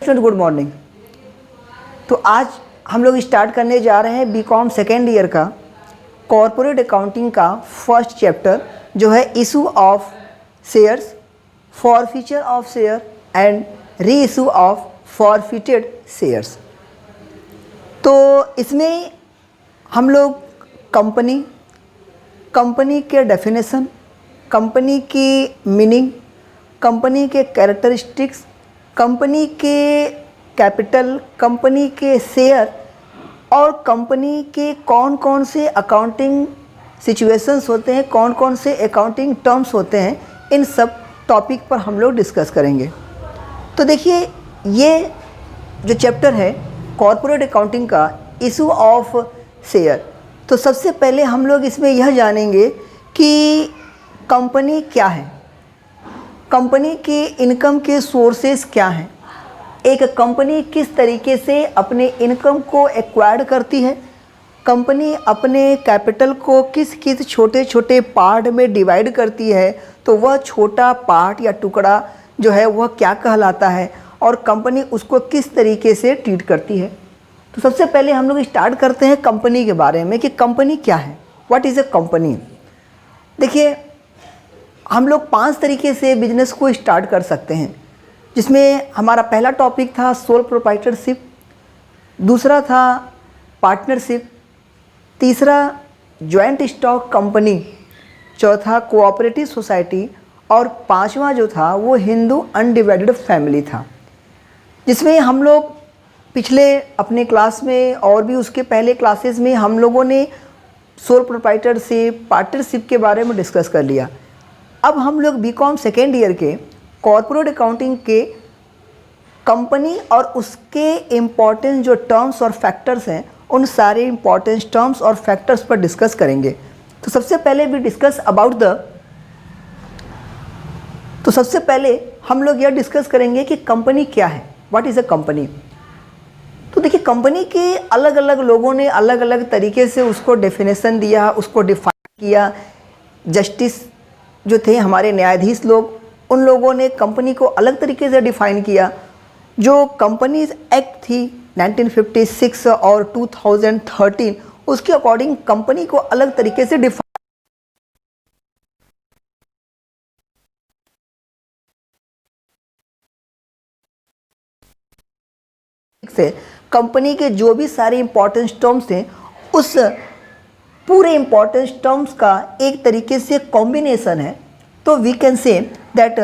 Student good morning. तो आज हम लोग स्टार्ट करने जा रहे हैं बीकॉम सेकेंड ईयर का कॉर्पोरेट अकाउंटिंग का फर्स्ट चैप्टर जो है issue of shares, forfeiture of share and re issue of forfeited shares. तो इसमें हम लोग कंपनी के डेफिनेशन, कंपनी की मीनिंग, कंपनी के कैरेक्टरिस्टिक्स, कंपनी के कैपिटल, कंपनी के शेयर और कंपनी के कौन कौन से अकाउंटिंग सिचुएशंस होते हैं, कौन कौन से अकाउंटिंग टर्म्स होते हैं, इन सब टॉपिक पर हम लोग डिस्कस करेंगे। तो देखिए, ये जो चैप्टर है कॉर्पोरेट अकाउंटिंग का इशू ऑफ शेयर, तो सबसे पहले हम लोग इसमें यह जानेंगे कि कंपनी क्या है, कंपनी के इनकम के सोर्सेस क्या हैं, एक कंपनी किस तरीके से अपने इनकम को एक्वायर्ड करती है, कंपनी अपने कैपिटल को किस किस छोटे छोटे पार्ट में डिवाइड करती है, तो वह छोटा पार्ट या टुकड़ा जो है वह क्या कहलाता है और कंपनी उसको किस तरीके से ट्रीट करती है। तो सबसे पहले हम लोग स्टार्ट करते हैं कंपनी के बारे में कि कंपनी क्या है, व्हाट इज़ ए कंपनी। देखिए, हम लोग 5 तरीके से बिजनेस को स्टार्ट कर सकते हैं, जिसमें हमारा पहला टॉपिक था सोल प्रोप्राइटरशिप, दूसरा था पार्टनरशिप, तीसरा जॉइंट स्टॉक कंपनी, चौथा कोऑपरेटिव सोसाइटी और पांचवा जो था वो हिंदू अनडिवाइडेड फैमिली था। जिसमें हम लोग पिछले अपने क्लास में और भी उसके पहले क्लासेस में हम लोगों ने सोल प्रोप्राइटरशिप, पार्टनरशिप के बारे में डिस्कस कर लिया। अब हम लोग बीकॉम सेकेंड ईयर के कॉर्पोरेट अकाउंटिंग के कंपनी और उसके इम्पॉर्टेंट जो टर्म्स और फैक्टर्स हैं, उन सारे इम्पॉर्टेंट टर्म्स और फैक्टर्स पर डिस्कस करेंगे। तो सबसे पहले हम लोग यह डिस्कस करेंगे कि कंपनी क्या है, व्हाट इज़ अ कंपनी। तो देखिए, कंपनी के अलग अलग लोगों ने अलग अलग तरीके से उसको डेफिनेशन दिया, उसको डिफाइन किया। जस्टिस जो थे हमारे न्यायाधीश लोग, उन लोगों ने कंपनी को अलग तरीके से डिफाइन किया। जो कंपनीज एक्ट थी 1956 और 2013, उसके अकॉर्डिंग कंपनी को अलग तरीके से डिफाइन से कंपनी के जो भी सारे इंपॉर्टेंट टर्म्स हैं, उस पूरे इंपॉर्टेंट टर्म्स का एक तरीके से कॉम्बिनेशन है। तो we can say that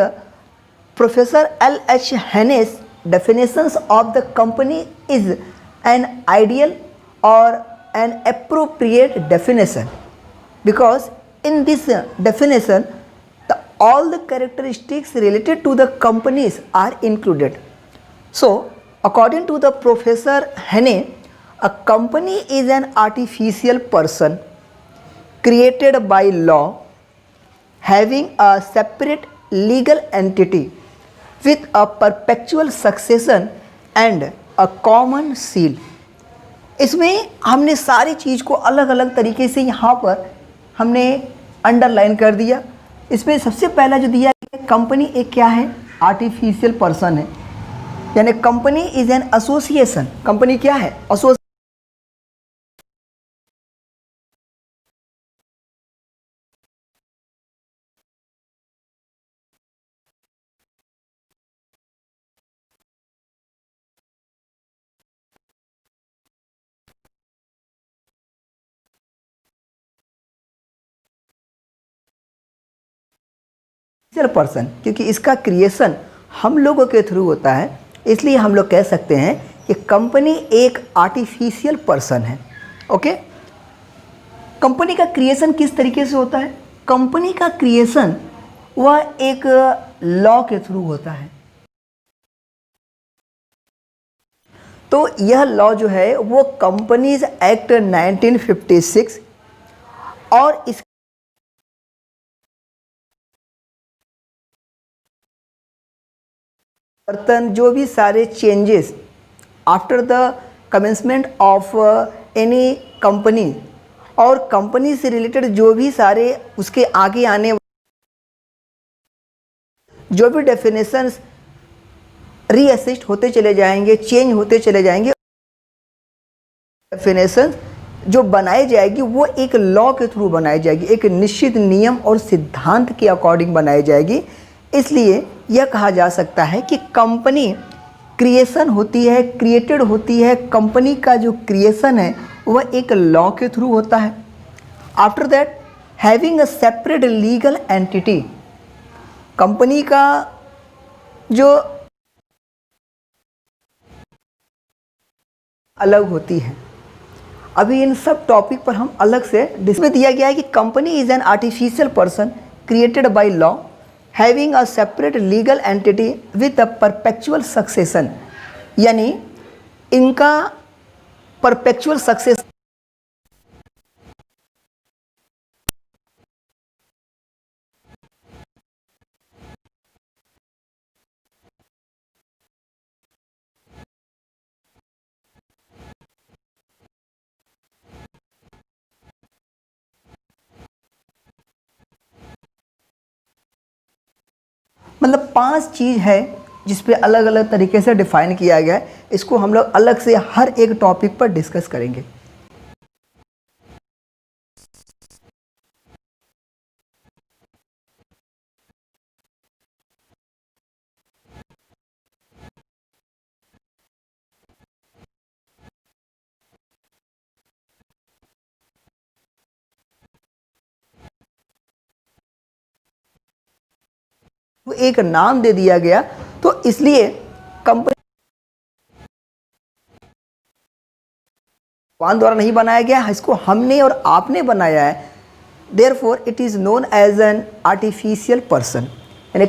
professor L.H. Haney's definitions of the company is an ideal or an appropriate definition, because in this definition all the characteristics related to the companies are included. So according to the Professor Haney, a company is an artificial person created by law, having a separate legal entity with a perpetual succession and a common seal. इसमें हमने सारी चीज़ को अलग अलग तरीके से यहाँ पर हमने अंडरलाइन कर दिया। इसमें सबसे पहला जो दिया है, कंपनी एक क्या है, आर्टिफिशियल पर्सन है, यानी company is an association. Company क्या है, एसोसिएशन। पर्सन, क्योंकि इसका क्रिएशन हम लोगों के थ्रू होता है, इसलिए हम लोग कह सकते हैं कि कंपनी एक आर्टिफिशियल पर्सन है। ओके, कंपनी का क्रिएशन किस तरीके से होता है? कंपनी का क्रिएशन वह एक लॉ के थ्रू होता है। तो यह लॉ जो है वो कंपनीज एक्ट 1956 और इस जो भी सारे changes after the commencement of any company और कंपनी से रिलेटेड जो भी सारे उसके आगे आने जो भी डेफिनेशंस रीअसिस्ट होते चले जाएंगे, चेंज होते चले जाएंगे। डेफिनेशन जो बनाई जाएगी वो एक लॉ के थ्रू बनाई जाएगी, एक निश्चित नियम और सिद्धांत के अकॉर्डिंग बनाई जाएगी। इसलिए यह कहा जा सकता है कि कंपनी क्रिएशन होती है, क्रिएटेड होती है। कंपनी का जो क्रिएशन है वह एक लॉ के थ्रू होता है। After that having a separate legal entity, company का जो अलग होती है। अभी इन सब टॉपिक पर हम अलग से डिस्कस दिया गया है कि company is N artificial person created by law having a separate legal entity with a perpetual succession, यानी इनका परपेचुअल सक्सेस मतलब 5 चीज़ है जिस पे अलग अलग तरीके से डिफाइन किया गया है। इसको हम लोग अलग से हर एक टॉपिक पर डिस्कस करेंगे। वो एक नाम दे दिया गया, तो इसलिए कंपनी भगवान द्वारा नहीं बनाया गया, इसको हमने और आपने बनाया है। Therefore it is known as an artificial person, यानी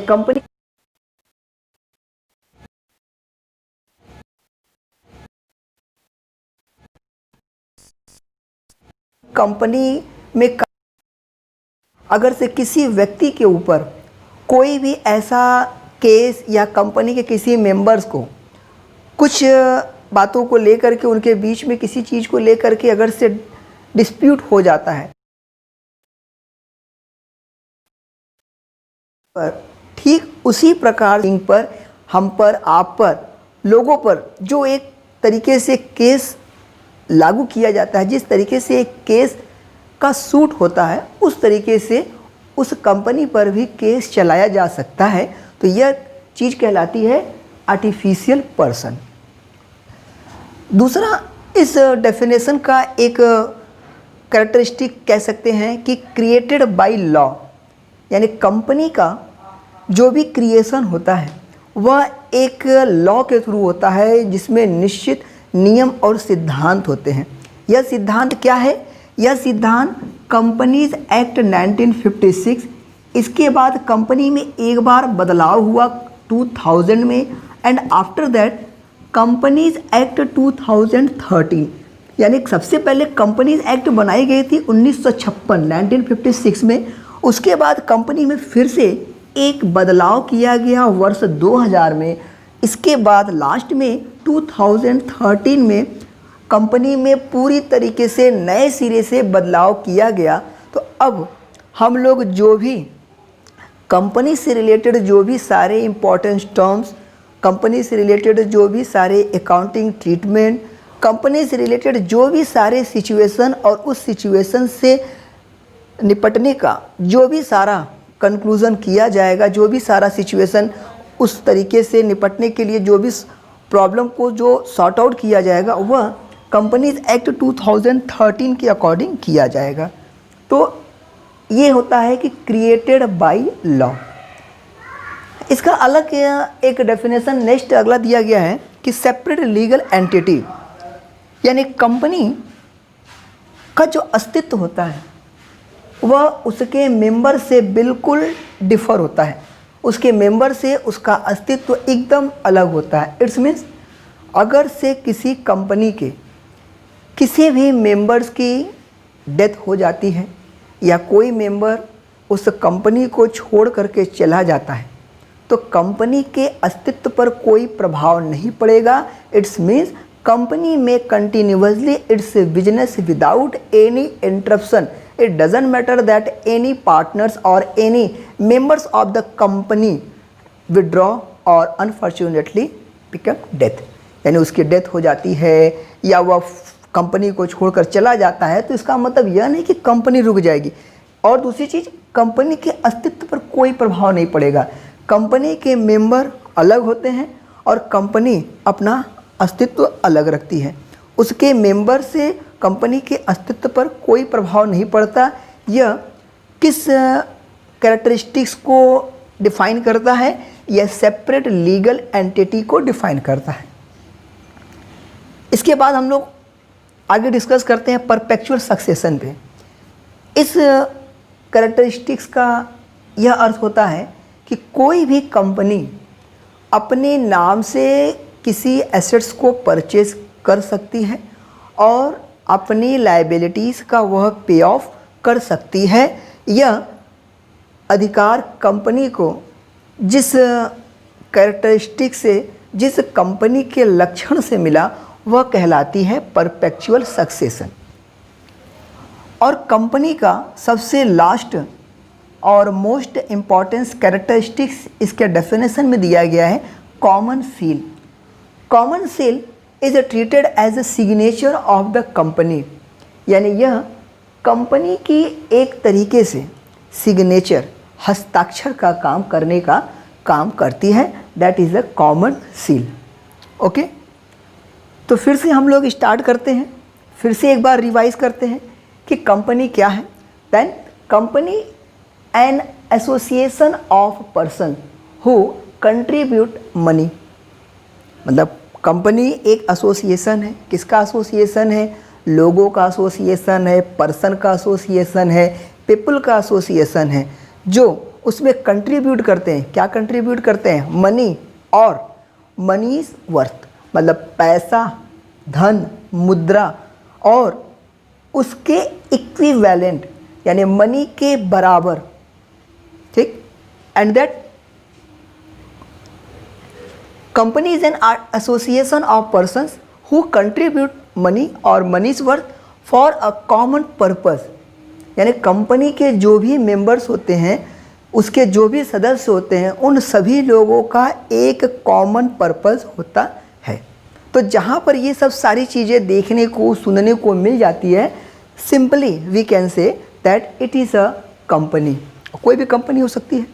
कंपनी में अगर से किसी व्यक्ति के ऊपर कोई भी ऐसा केस या कंपनी के किसी मेंबर्स को कुछ बातों को लेकर के उनके बीच में किसी चीज़ को लेकर के अगर से डिस्प्यूट हो जाता है, पर ठीक उसी प्रकार पर हम पर, आप पर, लोगों पर जो एक तरीके से केस लागू किया जाता है, जिस तरीके से एक केस का सूट होता है उस तरीके से उस कंपनी पर भी केस चलाया जा सकता है। तो यह चीज़ कहलाती है आर्टिफिशियल पर्सन। दूसरा, इस डेफिनेशन का एक कैरेक्टरिस्टिक कह सकते हैं कि क्रिएटेड बाय लॉ, यानी कंपनी का जो भी क्रिएशन होता है वह एक लॉ के थ्रू होता है जिसमें निश्चित नियम और सिद्धांत होते हैं। यह सिद्धांत क्या है? यह सिद्धांत कंपनीज एक्ट 1956, इसके बाद कंपनी में एक बार बदलाव हुआ 2000 में, and after that companies act 2013, यानी सबसे पहले कंपनीज एक्ट बनाई गई थी 1956 में। उसके बाद कंपनी में फिर से एक बदलाव किया गया वर्ष 2000 में। इसके बाद लास्ट में 2013 में कंपनी में पूरी तरीके से नए सिरे से बदलाव किया गया। तो अब हम लोग जो भी कंपनी से रिलेटेड जो भी सारे इम्पोर्टेंट टर्म्स, कंपनी से रिलेटेड जो भी सारे अकाउंटिंग ट्रीटमेंट, कंपनी से रिलेटेड जो भी सारे सिचुएशन और उस सिचुएशन से निपटने का जो भी सारा कंक्लूज़न किया जाएगा, जो भी सारा सिचुएशन उस तरीके से निपटने के लिए जो भी प्रॉब्लम को जो सॉर्ट आउट किया जाएगा वह कंपनीज एक्ट 2013 के अकॉर्डिंग किया जाएगा। तो ये होता है कि क्रिएटेड बाय लॉ। इसका अलग एक डेफिनेशन नेक्स्ट अगला दिया गया है कि सेपरेट लीगल एंटिटी, यानी कंपनी का जो अस्तित्व होता है वह उसके मेंबर से बिल्कुल डिफर होता है। उसके मेंबर से उसका अस्तित्व एकदम अलग होता है। इट्स मीन्स अगर से किसी कंपनी के किसी भी मेंबर्स की डेथ हो जाती है या कोई मेंबर उस कंपनी को छोड़ करके चला जाता है तो कंपनी के अस्तित्व पर कोई प्रभाव नहीं पड़ेगा। इट्स मीन्स कंपनी में continuously it's business without any interruption. It doesn't matter that any partners or any members of the company withdraw or unfortunately become death, यानी उसकी डेथ हो जाती है या वह कंपनी को छोड़कर चला जाता है, तो इसका मतलब यह नहीं कि कंपनी रुक जाएगी। और दूसरी चीज़, कंपनी के अस्तित्व पर कोई प्रभाव नहीं पड़ेगा। कंपनी के मेंबर अलग होते हैं और कंपनी अपना अस्तित्व अलग रखती है। उसके मेंबर से कंपनी के अस्तित्व पर कोई प्रभाव नहीं पड़ता। यह किस कैरेक्टरिस्टिक्स को डिफाइन करता है? यह सेपरेट लीगल एंटिटी को डिफाइन करता है। इसके बाद हम लोग आगे डिस्कस करते हैं परपेचुअल सक्सेशन पे। इस कैरेक्टरिस्टिक्स का यह अर्थ होता है कि कोई भी कंपनी अपने नाम से किसी एसेट्स को परचेज कर सकती है और अपनी लायबिलिटीज़ का वह पे ऑफ कर सकती है। यह अधिकार कंपनी को जिस कैरेक्टरिस्टिक से, जिस कंपनी के लक्षण से मिला, वह कहलाती है परपेचुअल सक्सेशन। और कंपनी का सबसे लास्ट और मोस्ट इम्पॉर्टेंस कैरेक्टरिस्टिक्स इसके डेफिनेशन में दिया गया है common seal. Common seal is treated as a signature of the company, यानी यह कंपनी की एक तरीके से सिग्नेचर, हस्ताक्षर का काम करने का काम करती है। That is a common seal. Okay, तो फिर से हम लोग स्टार्ट करते हैं, फिर से एक बार रिवाइज करते हैं कि कंपनी क्या है। Then company an association of person who contribute money, मतलब कंपनी एक एसोसिएशन है। किसका एसोसिएशन है? लोगों का एसोसिएशन है, पर्सन का एसोसिएशन है, पीपल का एसोसिएशन है, जो उसमें कंट्रीब्यूट करते हैं। क्या कंट्रीब्यूट करते हैं? मनी और मनीज वर्थ, मतलब पैसा, धन, मुद्रा और उसके इक्विवेलेंट, यानी मनी के बराबर। ठीक, and that company is an association of persons who contribute money और money's worth for a common purpose, यानी कंपनी के जो भी मेंबर्स होते हैं, उसके जो भी सदस्य होते हैं, उन सभी लोगों का एक कॉमन पर्पस होता है। तो जहाँ पर ये सब सारी चीज़ें देखने को, सुनने को मिल जाती है, simply we can say that it is a company. कोई भी कंपनी हो सकती है।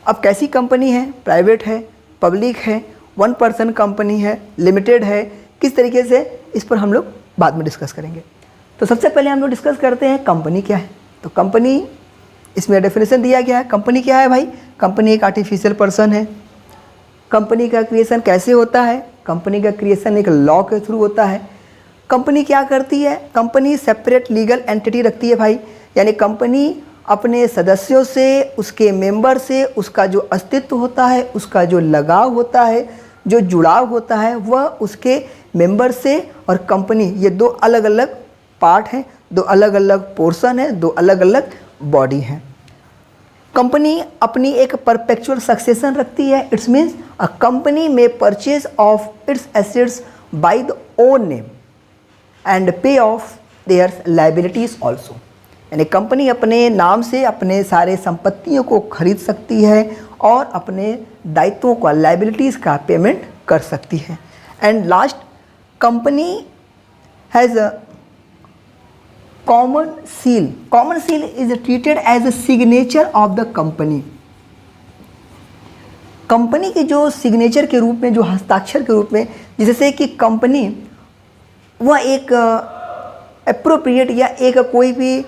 अब कैसी कंपनी है? प्राइवेट है, पब्लिक है, वन पर्सन कंपनी है, लिमिटेड है, किस तरीके से, इस पर हम लोग बाद में डिस्कस करेंगे। तो सबसे पहले हम लोग डिस्कस करते हैं कंपनी क्या है। तो कंपनी, इसमें डेफिनेशन दिया गया है। कंपनी क्या है भाई? कंपनी एक आर्टिफिशियल पर्सन है। कंपनी का क्रिएशन कैसे होता है? कंपनी का क्रिएशन एक लॉ के थ्रू होता है। कंपनी क्या करती है? कंपनी सेपरेट लीगल एंटिटी रखती है भाई, यानी कंपनी अपने सदस्यों से, उसके मेंबर से, उसका जो अस्तित्व होता है, उसका जो लगाव होता है, जो जुड़ाव होता है, वह उसके मेंबर से और कंपनी, ये दो अलग अलग पार्ट हैं, दो अलग अलग पोर्शन है, दो अलग अलग बॉडी हैं। कंपनी अपनी एक परपेचुअल सक्सेशन रखती है। इट्स मीन्स अ कंपनी में purchase of its assets by the own name and पे ऑफ देयर लायबिलिटीज ऑल्सो, यानी कंपनी अपने नाम से अपने सारे संपत्तियों को खरीद सकती है और अपने दायित्वों का, लायबिलिटीज़ का पेमेंट कर सकती है। And last, company has a common seal. Common seal is treated as a signature of the company. Company के जो सिग्नेचर के रूप में, जो हस्ताक्षर के रूप में, जैसे कि कंपनी वह एक एप्रोप्रिएट या एक कोई भी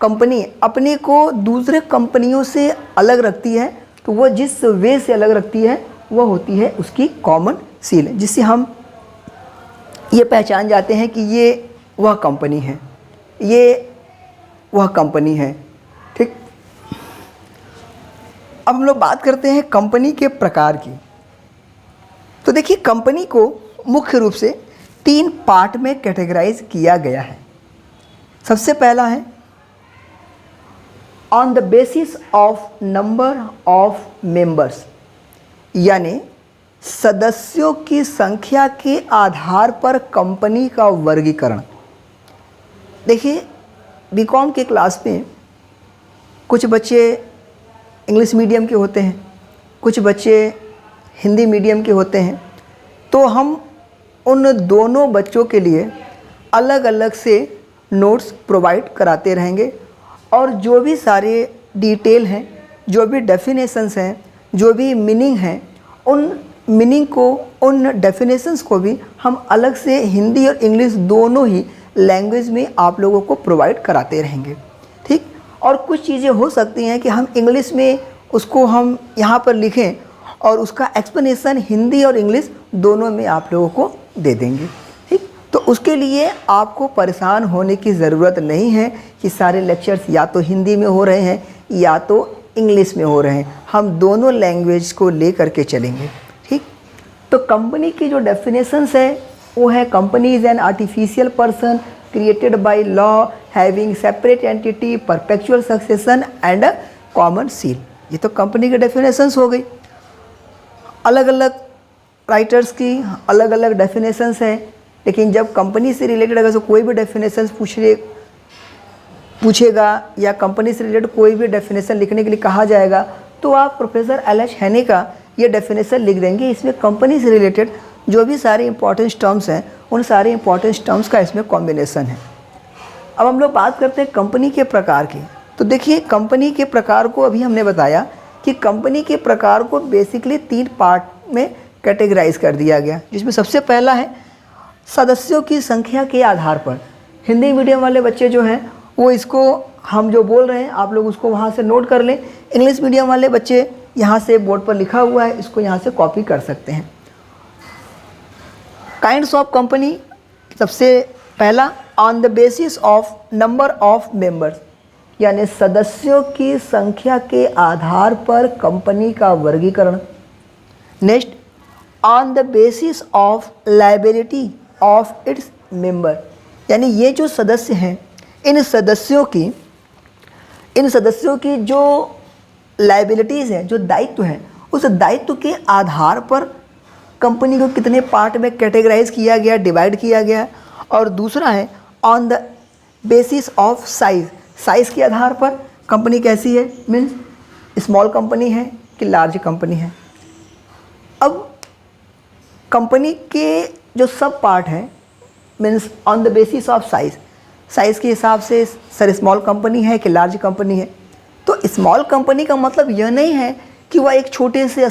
कंपनी अपने को दूसरे कंपनियों से अलग रखती है, तो वह जिस वे से अलग रखती है वह होती है उसकी कॉमन सील, जिससे हम ये पहचान जाते हैं कि ये वह कंपनी है, ये वह कंपनी है। ठीक, अब हम लोग बात करते हैं कंपनी के प्रकार की। तो देखिए, कंपनी को मुख्य रूप से 3 पार्ट में कैटेगराइज किया गया है। सबसे पहला है on the basis of number of members, यानी सदस्यों की संख्या के आधार पर कंपनी का वर्गीकरण। देखिए, बीकॉम के क्लास में कुछ बच्चे इंग्लिश मीडियम के होते हैं, कुछ बच्चे हिंदी मीडियम के होते हैं, तो हम उन दोनों बच्चों के लिए अलग अलग से नोट्स प्रोवाइड कराते रहेंगे और जो भी सारे डिटेल हैं, जो भी डेफिनेशंस हैं, जो भी मीनिंग हैं, उन मीनिंग को, उन डेफिनेशंस को भी हम अलग से हिंदी और इंग्लिश दोनों ही लैंग्वेज में आप लोगों को प्रोवाइड कराते रहेंगे। ठीक, और कुछ चीज़ें हो सकती हैं कि हम इंग्लिश में उसको हम यहाँ पर लिखें और उसका एक्सप्लेनेशन हिंदी और इंग्लिश दोनों में आप लोगों को दे देंगे। ठीक, तो उसके लिए आपको परेशान होने की ज़रूरत नहीं है कि सारे लेक्चर्स या तो हिंदी में हो रहे हैं या तो इंग्लिश में हो रहे हैं। हम दोनों लैंग्वेज को ले करके चलेंगे। ठीक, तो कंपनी की जो डेफिनेशंस है वो है, company is an artificial person created by law having separate entity perpetual succession and a common seal. ये तो कंपनी की डेफिनेशंस हो गई। अलग अलग राइटर्स की अलग अलग डेफिनेशंस हैं, लेकिन जब कंपनी से रिलेटेड अगर कोई भी डेफिनेशंस पूछेगा या कंपनी से रिलेटेड कोई भी डेफिनेशन लिखने के लिए कहा जाएगा तो आप प्रोफेसर एल.एच. हैनी का ये डेफिनेशन लिख देंगे। इसमें कंपनी से रिलेटेड जो भी सारे इंपॉर्टेंट टर्म्स हैं उन सारे इंपॉर्टेंट टर्म्स का इसमें कॉम्बिनेशन है। अब हम लोग बात करते हैं कंपनी के प्रकार की। तो देखिए, कंपनी के प्रकार को अभी हमने बताया कि कंपनी के प्रकार को बेसिकली 3 पार्ट में कैटेगराइज कर दिया गया, जिसमें सबसे पहला है सदस्यों की संख्या के आधार पर। हिंदी मीडियम वाले बच्चे जो हैं वो इसको हम जो बोल रहे हैं आप लोग उसको वहाँ से नोट कर लें। इंग्लिश मीडियम वाले बच्चे यहाँ से बोर्ड पर लिखा हुआ है, इसको यहाँ से कॉपी कर सकते हैं। काइंड्स ऑफ कंपनी, सबसे पहला on the basis of number of members, यानी सदस्यों की संख्या के आधार पर कंपनी का वर्गीकरण। Next, on the basis of liability of its member, यानी ये जो सदस्य हैं इन सदस्यों की जो लायबिलिटीज़ हैं, जो दायित्व हैं, उस दायित्व के आधार पर कंपनी को कितने पार्ट में कैटेगराइज किया गया, डिवाइड किया गया। और दूसरा है on the basis of size, size के आधार पर कंपनी कैसी है, मीन्स स्मॉल कंपनी है कि लार्ज कंपनी है। अब कंपनी के जो सब पार्ट हैं means on the basis of size, size के हिसाब से सर स्मॉल कंपनी है कि लार्ज कंपनी है। तो स्मॉल कंपनी का मतलब यह नहीं है कि वह एक छोटे से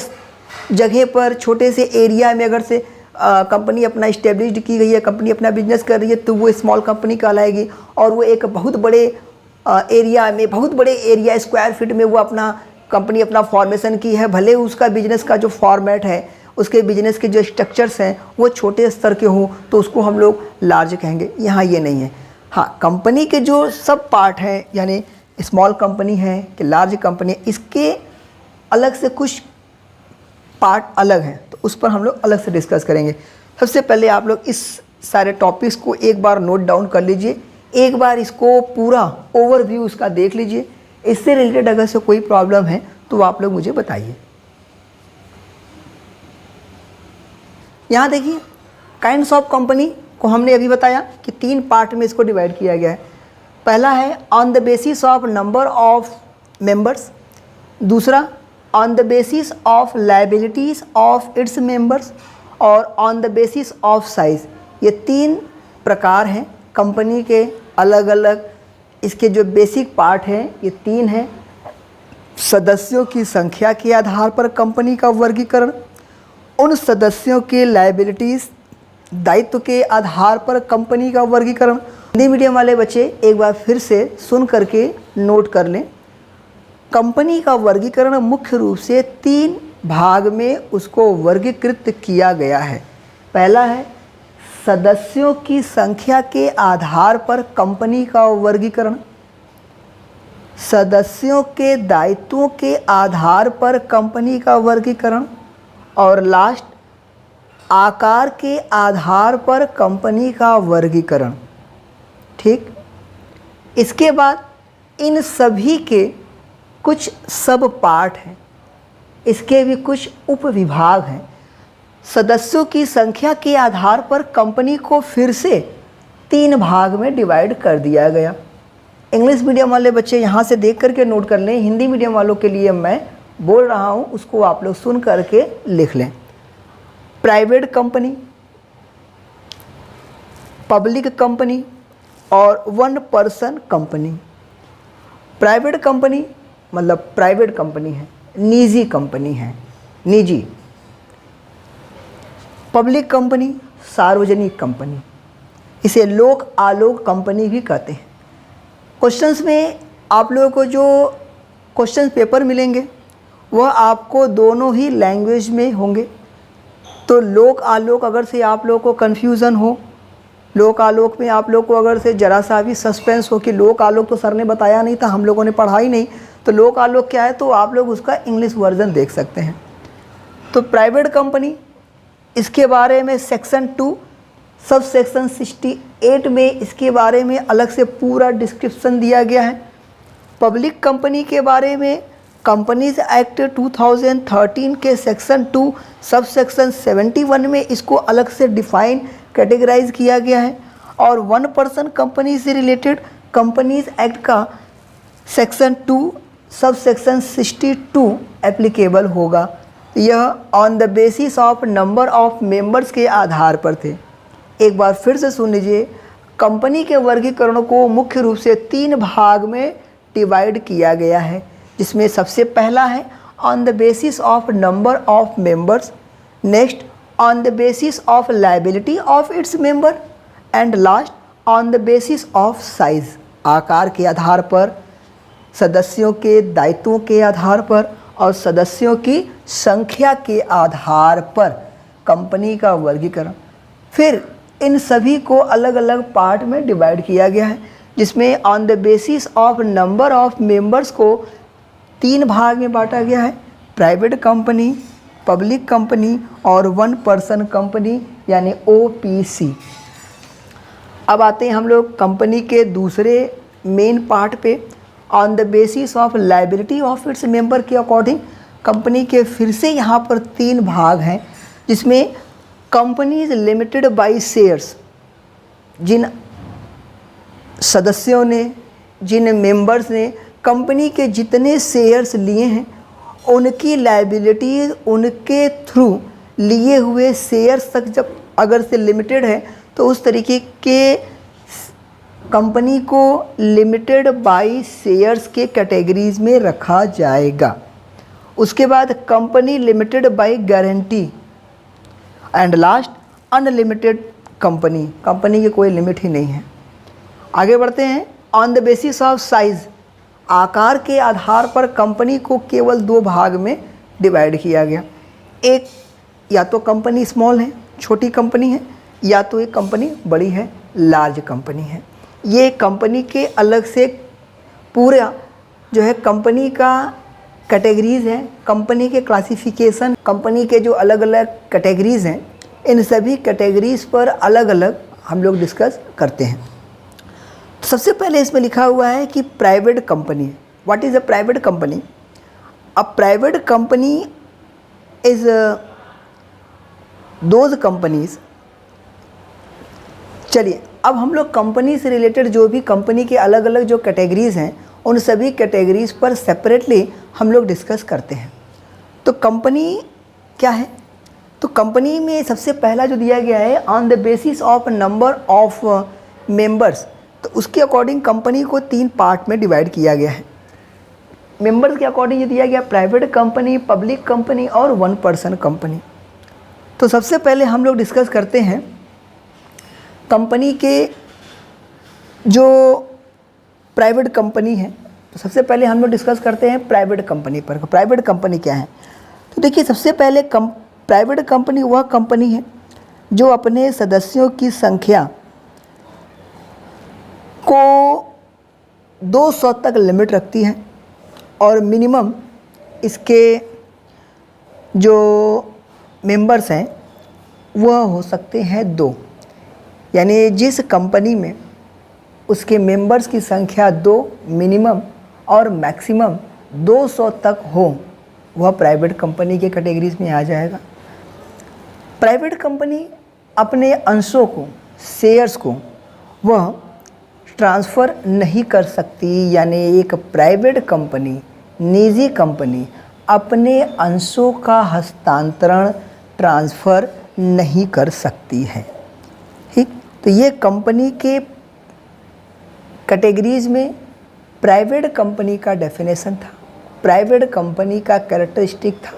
जगह पर, छोटे से एरिया में अगर से कंपनी अपना इस्टेब्लिश्ड की गई है, कंपनी अपना बिजनेस कर रही है तो वो स्मॉल कंपनी कहलाएगी। और वो एक बहुत बड़े एरिया में, बहुत बड़े एरिया स्क्वायर फीट में वो अपना कंपनी अपना फॉर्मेशन की है, भले उसका बिजनेस का जो फॉर्मेट है, उसके बिजनेस के जो स्ट्रक्चर्स हैं वो छोटे स्तर के हों तो उसको हम लोग लार्ज कहेंगे। यहाँ ये नहीं है। हाँ, कंपनी के जो सब पार्ट हैं, यानी स्मॉल कंपनी है कि लार्ज कंपनी है, इसके अलग से कुछ पार्ट अलग हैं, तो उस पर हम लोग अलग से डिस्कस करेंगे। सबसे पहले आप लोग इस सारे टॉपिक्स को एक बार नोट डाउन कर लीजिए, एक बार इसको पूरा ओवरव्यू उसका देख लीजिए। इससे रिलेटेड अगर से कोई प्रॉब्लम है तो आप लोग मुझे बताइए। यहाँ देखिए, काइंड्स ऑफ कंपनी को हमने अभी बताया कि 3 पार्ट में इसको डिवाइड किया गया है। पहला है on the basis of number of members, दूसरा on the basis of liabilities of its members, और on the basis of size. ये 3 प्रकार हैं कंपनी के अलग अलग। इसके जो बेसिक पार्ट हैं ये 3 हैं। सदस्यों की संख्या के आधार पर कंपनी का वर्गीकरण, उन सदस्यों के लायबिलिटीज़ दायित्व के आधार पर कंपनी का वर्गीकरण। हिंदी मीडियम वाले बच्चे एक बार फिर से सुन करके नोट कर लें। कंपनी का वर्गीकरण मुख्य रूप से 3 भाग में उसको वर्गीकृत किया गया है। पहला है सदस्यों की संख्या के आधार पर कंपनी का वर्गीकरण, सदस्यों के दायित्वों के आधार पर कंपनी का वर्गीकरण, और लास्ट आकार के आधार पर कंपनी का वर्गीकरण। ठीक, इसके बाद इन सभी के कुछ सब पार्ट हैं, इसके भी कुछ उपविभाग हैं। सदस्यों की संख्या के आधार पर कंपनी को फिर से 3 भाग में डिवाइड कर दिया गया। इंग्लिश मीडियम वाले बच्चे यहाँ से देख करके नोट कर लें, हिंदी मीडियम वालों के लिए मैं बोल रहा हूँ उसको आप लोग सुन करके लिख लें। प्राइवेट कंपनी, पब्लिक कंपनी और one person company. Private company मतलब प्राइवेट कंपनी है, निजी कंपनी है, निजी। पब्लिक कंपनी सार्वजनिक कंपनी, इसे लोक आलोक कंपनी भी कहते हैं। क्वेश्चंस में आप लोगों को जो क्वेश्चन पेपर मिलेंगे वह आपको दोनों ही लैंग्वेज में होंगे। तो लोक आलोक अगर से आप लोगों को कन्फ्यूज़न हो, लोक आलोक में आप लोग को अगर से ज़रा सा भी सस्पेंस हो कि लोक आलोक तो सर ने बताया नहीं था, हम लोगों ने पढ़ा ही नहीं, तो लोक आलोक क्या है, तो आप लोग उसका इंग्लिश वर्जन देख सकते हैं। तो प्राइवेट कंपनी, इसके बारे में सेक्शन 2 सब सेक्शन 68 में इसके बारे में अलग से पूरा डिस्क्रिप्शन दिया गया है। पब्लिक कंपनी के बारे में कंपनीज एक्ट 2013 के सेक्शन 2 सब सेक्शन 71 में इसको अलग से डिफाइन कैटेगराइज किया गया है। और वन पर्सन कंपनी से रिलेटेड कंपनीज एक्ट का सेक्शन 2 सब सेक्शन 62 एप्लीकेबल होगा। यह on the basis of number of members के आधार पर थे। एक बार फिर से सुन लीजिए, कंपनी के वर्गीकरण को मुख्य रूप से 3 भाग में डिवाइड किया गया है, जिसमें सबसे पहला है on the basis of number of members, next on the basis of liability of its member and last on the basis of size, आकार के आधार पर, सदस्यों के दायित्वों के आधार पर और सदस्यों की संख्या के आधार पर कंपनी का वर्गीकरण। फिर इन सभी को अलग अलग पार्ट में डिवाइड किया गया है, जिसमें on the basis of number of members को 3 भाग में बांटा गया है, प्राइवेट कंपनी, पब्लिक कंपनी और वन पर्सन कंपनी यानी OPC। अब आते हैं हम लोग कंपनी के दूसरे मेन पार्ट पे, on the basis of liability of its member के अकॉर्डिंग कंपनी के फिर से यहाँ पर 3 भाग हैं, जिसमें कंपनीज लिमिटेड बाय शेयर्स, जिन सदस्यों ने, जिन मेंबर्स ने कंपनी के जितने शेयर्स लिए हैं उनकी लायबिलिटी उनके थ्रू लिए हुए शेयर्स तक जब अगर से लिमिटेड है तो उस तरीके के कंपनी को लिमिटेड बाय शेयर्स के कैटेगरीज में रखा जाएगा। उसके बाद company limited by guarantee and last unlimited company, company की कोई लिमिट ही नहीं है। आगे बढ़ते हैं, on the basis of size, आकार के आधार पर कंपनी को केवल 2 भाग में डिवाइड किया गया। एक, या तो कंपनी स्मॉल है, छोटी कंपनी है, या तो एक कंपनी बड़ी है, लार्ज कंपनी है। ये कंपनी के अलग से पूरा जो है कंपनी का कैटेगरीज़ हैं, कंपनी के क्लासिफिकेशन, कंपनी के जो अलग अलग कैटेगरीज़ हैं, इन सभी कैटेगरीज़ पर अलग अलग हम लोग डिस्कस करते हैं। तो सबसे पहले इसमें लिखा हुआ है कि private company, what is a private company? A private company is those companies. चलिए अब हम लोग कंपनी से रिलेटेड जो भी कंपनी के अलग अलग जो कैटेगरीज़ हैं उन सभी कैटेगरीज़ पर सेपरेटली हम लोग डिस्कस करते हैं। तो कंपनी क्या है? तो कंपनी में सबसे पहला जो दिया गया है on the basis of number of members, तो उसके अकॉर्डिंग कंपनी को 3 पार्ट में डिवाइड किया गया है। मेंबर्स के अकॉर्डिंग ये दिया गया प्राइवेट कंपनी, पब्लिक कंपनी और वन पर्सन कंपनी। तो सबसे पहले हम लोग डिस्कस करते हैं कंपनी के जो प्राइवेट कंपनी है। तो सबसे पहले हम लोग डिस्कस करते हैं प्राइवेट कंपनी पर। प्राइवेट कंपनी क्या है? तो देखिए सबसे पहले प्राइवेट कंपनी वह कंपनी है जो अपने सदस्यों की संख्या को 200 तक लिमिट रखती है और मिनिमम इसके जो मेंबर्स हैं वह हो सकते हैं 2। यानी जिस कंपनी में उसके मेंबर्स की संख्या 2 मिनिमम और मैक्सिमम 200 तक हो वह प्राइवेट कंपनी के कैटेगरीज में आ जाएगा। प्राइवेट कंपनी अपने अंशों को, शेयर्स को वह ट्रांसफ़र नहीं कर सकती। यानी एक प्राइवेट कंपनी, निजी कंपनी अपने अंशों का हस्तांतरण, ट्रांसफ़र नहीं कर सकती है। ठीक, तो ये कंपनी के कैटेगरीज में प्राइवेट कंपनी का डेफिनेशन था, प्राइवेट कंपनी का कैरेक्टरिस्टिक था।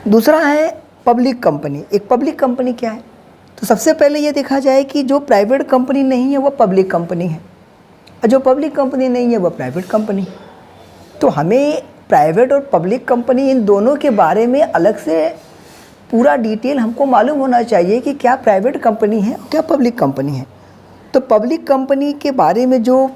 दूसरा है पब्लिक कंपनी। एक पब्लिक कंपनी क्या है? तो सबसे पहले ये देखा जाए कि जो प्राइवेट कंपनी नहीं है वह पब्लिक कंपनी है, और जो पब्लिक कंपनी नहीं है वह प्राइवेट कंपनी। तो हमें प्राइवेट और पब्लिक कंपनी इन दोनों के बारे में अलग से पूरा डिटेल हमको मालूम होना चाहिए कि क्या प्राइवेट कंपनी है और क्या पब्लिक कंपनी है। तो पब्लिक कंपनी के बारे में जो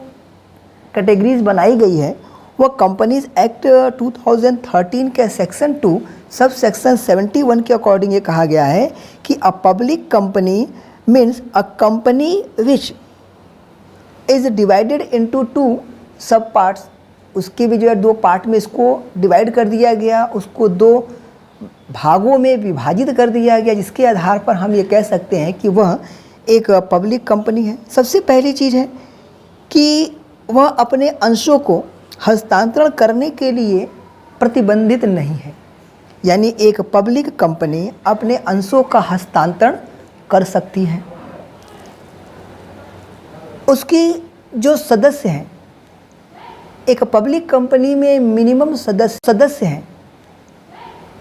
कैटेगरीज बनाई गई है वह कंपनीज एक्ट 2013 के सेक्शन 2 सब सेक्शन 71 के अकॉर्डिंग ये कहा गया है कि a public company means a company which is divided into 2 सब पार्ट्स। उसके भी जो है 2 पार्ट में इसको डिवाइड कर दिया गया, उसको 2 भागों में विभाजित कर दिया गया, जिसके आधार पर हम ये कह सकते हैं कि वह एक पब्लिक कंपनी है। सबसे पहली चीज़ है कि वह अपने अंशों को हस्तांतरण करने के लिए प्रतिबंधित नहीं है, यानी एक पब्लिक कंपनी अपने अंशों का हस्तांतरण कर सकती है। उसकी जो सदस्य हैं, एक पब्लिक कंपनी में मिनिमम सदस्य हैं,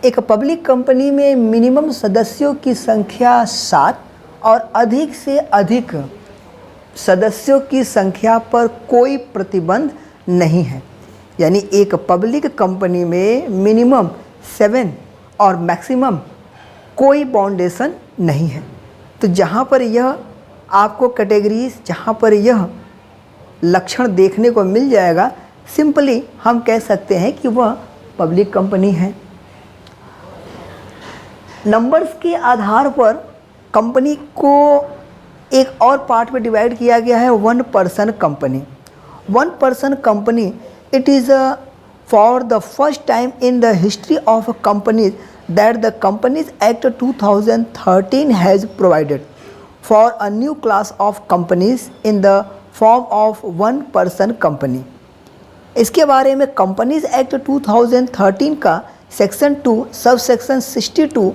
एक पब्लिक कंपनी में मिनिमम सदस्यों की संख्या 7 और अधिक से अधिक सदस्यों की संख्या पर कोई प्रतिबंध नहीं है। यानी एक पब्लिक कंपनी में मिनिमम 7 और मैक्सिमम कोई बाउंडेशन नहीं है। तो जहाँ पर यह आपको कैटेगरीज, जहाँ पर यह लक्षण देखने को मिल जाएगा, सिंपली हम कह सकते हैं कि वह पब्लिक कंपनी है। नंबर्स के आधार पर कंपनी को एक और पार्ट में डिवाइड किया गया है, 1 person company. 1 person company, it is for the first time in the history of companies that the companies act 2013 has provided for a new class of companies in the form of 1 person company. इसके बारे में companies act 2013 का section 2 sub section 62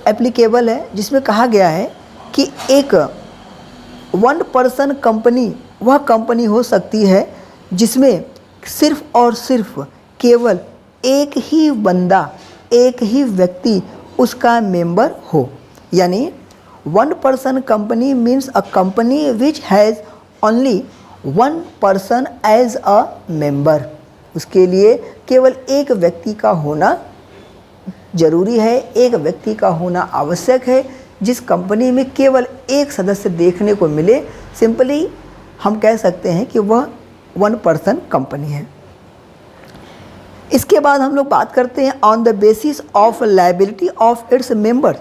applicable है, जिसमें कहा गया है कि एक 1 पर्सन कंपनी वह कंपनी हो सकती है जिसमें सिर्फ और सिर्फ केवल एक ही बंदा, एक ही व्यक्ति उसका मेंबर हो। यानी 1 person company means a company which has only 1 person as a member. उसके लिए केवल एक व्यक्ति का होना जरूरी है, एक व्यक्ति का होना आवश्यक है, जिस कंपनी में केवल एक सदस्य देखने को मिले। सिंपली हम कह सकते हैं कि वह 1 पर्सन कंपनी है। इसके बाद हम लोग बात करते हैं on the basis of liability of its members,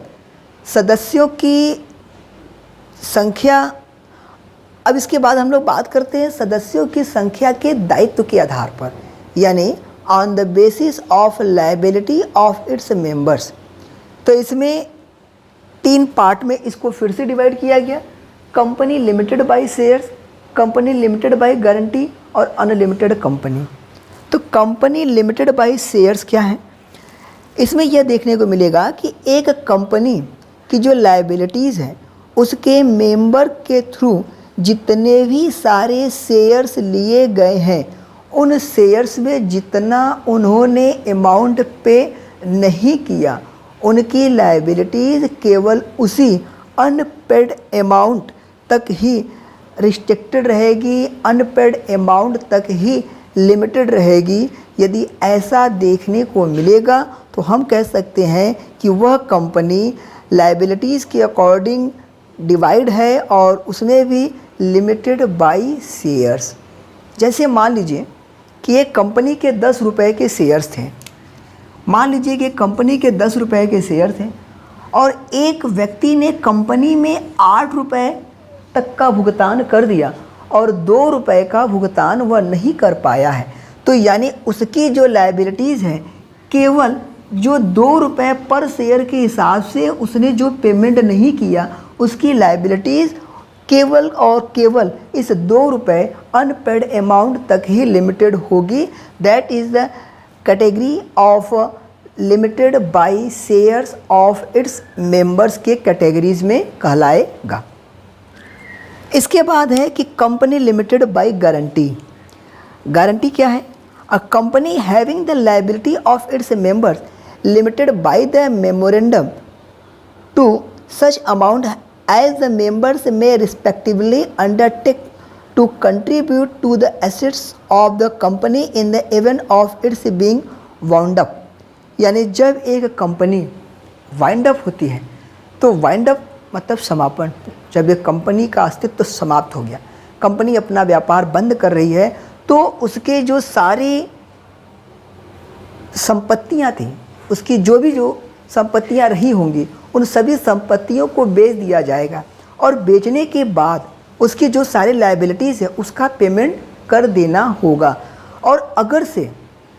सदस्यों की संख्या। अब इसके बाद हम लोग बात करते हैं सदस्यों की संख्या के दायित्व के आधार पर, यानी on the basis of liability of its members. तो इसमें 3 पार्ट में इसको फिर से डिवाइड किया गया, company limited by shares, company limited by guarantee और अनलिमिटेड कंपनी। तो कंपनी लिमिटेड बाय शेयर्स क्या है? इसमें यह देखने को मिलेगा कि एक कंपनी की जो लायबिलिटीज़ हैं उसके मेंबर के थ्रू जितने भी सारे शेयर्स लिए गए हैं, उन शेयर्स में जितना उन्होंने अमाउंट पे नहीं किया, उनकी लायबिलिटीज़ केवल उसी अनपेड अमाउंट तक ही रिस्ट्रिक्टेड रहेगी, अनपेड अमाउंट तक ही लिमिटेड रहेगी। यदि ऐसा देखने को मिलेगा तो हम कह सकते हैं कि वह कंपनी लायबिलिटीज़ के अकॉर्डिंग डिवाइड है और उसमें भी लिमिटेड बाय शेयर्स। जैसे मान लीजिए कि एक कंपनी के 10 रुपए के शेयर्स थे, मान लीजिए कि कंपनी के 10 रुपए के शेयर थे और एक व्यक्ति ने कंपनी में 8 रुपए तक का भुगतान कर दिया और 2 रुपए का भुगतान वह नहीं कर पाया है। तो यानी उसकी जो लायबिलिटीज़ है, केवल जो 2 रुपए पर शेयर के हिसाब से उसने जो पेमेंट नहीं किया, उसकी लायबिलिटीज़ केवल और केवल इस 2 रुपए अनपेड अमाउंट तक ही लिमिटेड होगी। That is the category of limited by shares of its members के कैटेगरीज में कहलाएगा। इसके बाद है कि company limited by guarantee. Guarantee क्या है? A company having the liability of its members limited by the memorandum to such amount as the members में respectively undertake to contribute to the assets of the company in the event of its being wound up। यानी जब एक company wind up होती है तो wind up मतलब समापन, जब एक कंपनी का अस्तित्व तो समाप्त हो गया, कंपनी अपना व्यापार बंद कर रही है, तो उसके जो सारी संपत्तियां थी, उसकी जो संपत्तियां रही होंगी, उन सभी संपत्तियों को बेच दिया जाएगा और बेचने के बाद उसकी जो सारी लायबिलिटीज़ है उसका पेमेंट कर देना होगा। और अगर से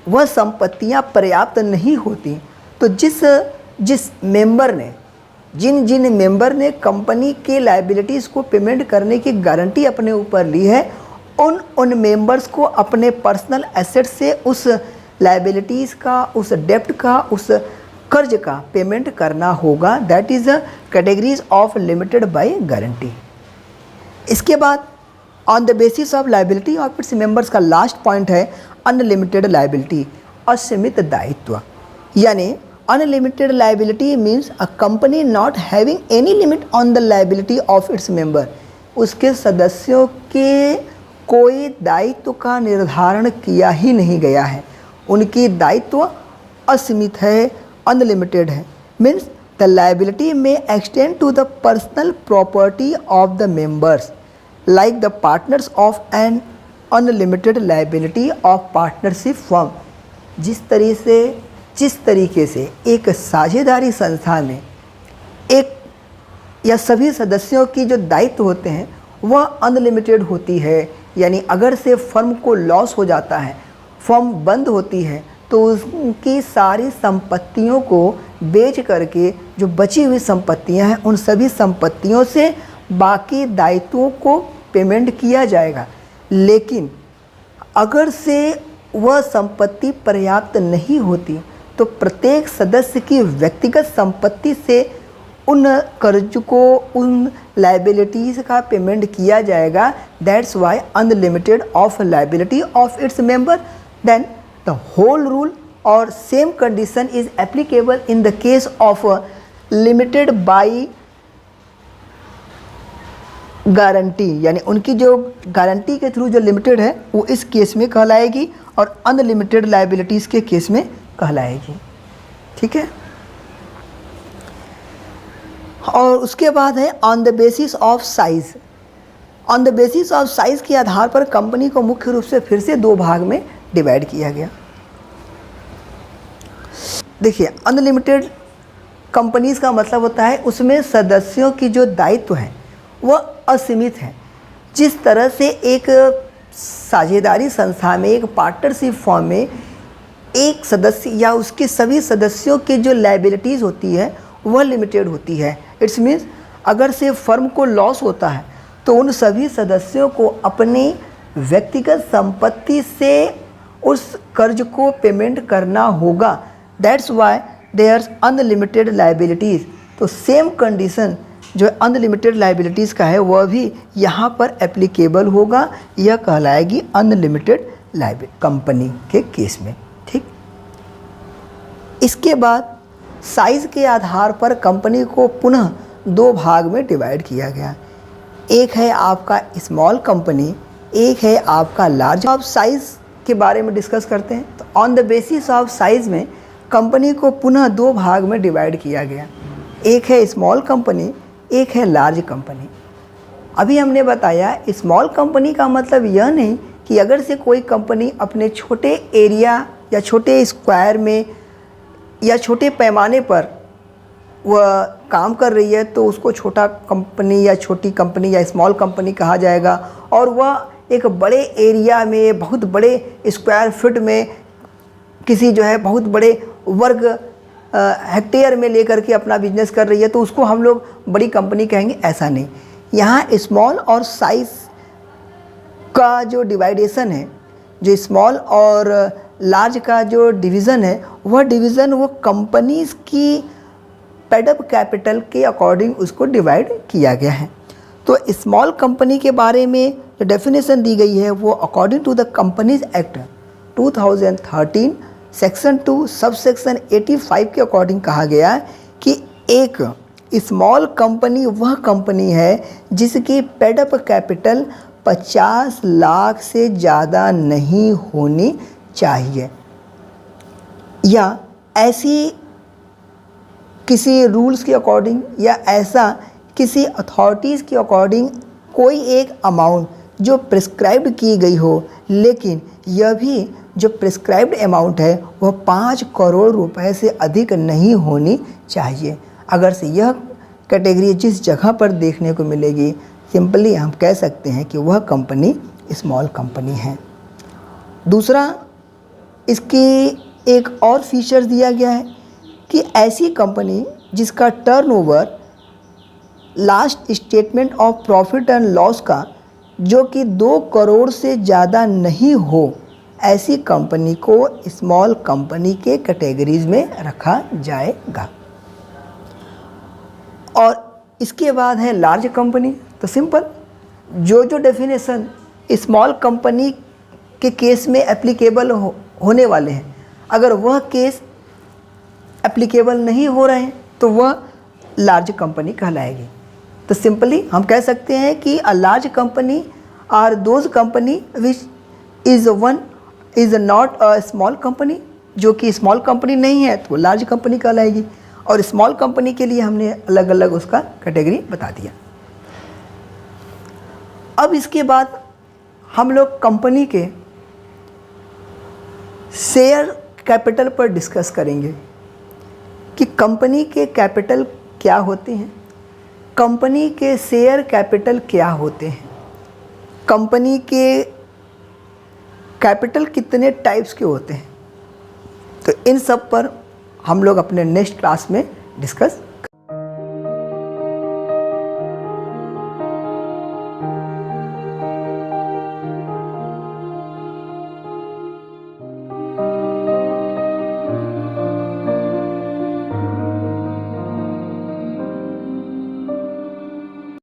वह संपत्तियां पर्याप्त नहीं होती तो जिस मेंबर ने जिन मेंबर ने कंपनी के लायबिलिटीज़ को पेमेंट करने की गारंटी अपने ऊपर ली है, उन मेंबर्स को अपने पर्सनल एसेट से उस लायबिलिटीज़ का, उस डेप्ट का, उस कर्ज का पेमेंट करना होगा। That is the categories of limited by guarantee. इसके बाद on the basis of liability of its members का लास्ट पॉइंट है अनलिमिटेड लायबिलिटी, असीमित दायित्व। यानी unlimited liability means a company not having any limit on the liability of its member. उसके सदस्यों के कोई दायित्व का निर्धारण किया ही नहीं गया है, उनकी दायित्व असीमित है, अनलिमिटेड है। Means the liability may extend to the personal property of the members like the partners of an unlimited liability of partnership firm। जिस तरीके से एक साझेदारी संस्था में एक या सभी सदस्यों की जो दायित्व होते हैं वह अनलिमिटेड होती है, यानी अगर से फर्म को लॉस हो जाता है, फर्म बंद होती है, तो उसकी सारी संपत्तियों को बेच करके जो बची हुई संपत्तियां हैं उन सभी संपत्तियों से बाकी दायित्वों को पेमेंट किया जाएगा। लेकिन अगर से वह संपत्ति पर्याप्त नहीं होती तो प्रत्येक सदस्य की व्यक्तिगत संपत्ति से उन कर्ज को, उन लायबिलिटीज़ का पेमेंट किया जाएगा। That's why unlimited of liability of its member. Then the whole rule or same condition is applicable in the case of limited by guarantee. यानी उनकी जो गारंटी के थ्रू जो लिमिटेड है वो इस केस में कहलाएगी और अनलिमिटेड लायबिलिटीज़ के केस में कहलाएगी। ठीक है। और उसके बाद है on the basis of size. On the basis of size के आधार पर कंपनी को मुख्य रूप से फिर से दो भाग में डिवाइड किया गया। देखिए, अनलिमिटेड कंपनीज का मतलब होता है उसमें सदस्यों की जो दायित्व है वह असीमित है। जिस तरह से एक साझेदारी संस्था में, एक पार्टनरशिप फॉर्म में एक सदस्य या उसके सभी सदस्यों की जो लायबिलिटीज़ होती है वह लिमिटेड होती है। इट्स मीन्स अगर से फर्म को लॉस होता है तो उन सभी सदस्यों को अपनी व्यक्तिगत संपत्ति से उस कर्ज को पेमेंट करना होगा। That's why there's unlimited liabilities. तो सेम कंडीशन जो अनलिमिटेड लायबिलिटीज़ का है वह भी यहाँ पर एप्लीकेबल होगा। यह कहलाएगी अनलिमिटेड लायबिलिटी कंपनी के केस में। ठीक। इसके बाद साइज़ के आधार पर कंपनी को पुनः दो भाग में डिवाइड किया गया। एक है आपका स्मॉल कंपनी, एक है आपका लार्ज। अब साइज़ के बारे में डिस्कस करते हैं। तो on the basis of size में कंपनी को पुनः दो भाग में डिवाइड किया गया। एक है स्मॉल कंपनी, एक है लार्ज कंपनी। अभी हमने बताया स्मॉल कंपनी का मतलब यह नहीं कि अगर से कोई कंपनी अपने छोटे एरिया या छोटे स्क्वायर में या छोटे पैमाने पर वह काम कर रही है तो उसको छोटा कंपनी या छोटी कंपनी या स्मॉल कंपनी कहा जाएगा। और वह एक बड़े एरिया में, बहुत बड़े स्क्वायर फीट में, किसी जो है बहुत बड़े वर्ग हेक्टेयर में लेकर के अपना बिजनेस कर रही है तो उसको हम लोग बड़ी कंपनी कहेंगे, ऐसा नहीं। यहाँ स्मॉल और साइज़ का जो डिवाइडेशन है, जो स्मॉल और लार्ज का जो डिवीज़न है वह डिवीज़न वो कंपनीज़ की पेड अप कैपिटल के अकॉर्डिंग उसको डिवाइड किया गया है। तो स्मॉल कंपनी के बारे में जो डेफिनेशन दी गई है वो according to the companies act 2013 section 2 sub section 85 के अकॉर्डिंग कहा गया है कि एक स्मॉल कंपनी वह कंपनी है जिसकी पेड अप कैपिटल 50 लाख से ज़्यादा नहीं होनी चाहिए, या ऐसी किसी रूल्स के अकॉर्डिंग या ऐसा किसी अथॉरिटीज़ के अकॉर्डिंग कोई एक अमाउंट जो प्रिस्क्राइब्ड की गई हो, लेकिन यह भी जो प्रिस्क्राइब्ड अमाउंट है वह 5 करोड़ रुपए से अधिक नहीं होनी चाहिए। अगर से यह कैटेगरी जिस जगह पर देखने को मिलेगी, सिंपली हम कह सकते हैं कि वह कंपनी स्मॉल कंपनी है। दूसरा, इसकी एक और फीचर दिया गया है कि ऐसी कंपनी जिसका turnover last statement of profit and loss का जो कि 2 करोड़ से ज़्यादा नहीं हो, ऐसी कंपनी को स्मॉल कंपनी के कैटेगरीज में रखा जाएगा। और इसके बाद है लार्ज कंपनी। तो सिंपल जो डेफिनेशन स्मॉल कंपनी के केस में एप्लीकेबल होने वाले हैं, अगर वह केस एप्लीकेबल नहीं हो रहे हैं तो वह लार्ज कंपनी कहलाएगी। तो सिंपली हम कह सकते हैं कि a large company are those company which is not a small company, जो कि स्मॉल कंपनी नहीं है तो लार्ज कंपनी कहलाएगी। और स्मॉल कंपनी के लिए हमने अलग अलग उसका कैटेगरी बता दिया। अब इसके बाद हम लोग कंपनी के शेयर कैपिटल पर डिस्कस करेंगे कि कंपनी के कैपिटल क्या होते हैं, कंपनी के शेयर कैपिटल क्या होते हैं, कंपनी के कैपिटल कितने टाइप्स के होते हैं। तो इन सब पर हम लोग अपने नेक्स्ट क्लास में डिस्कस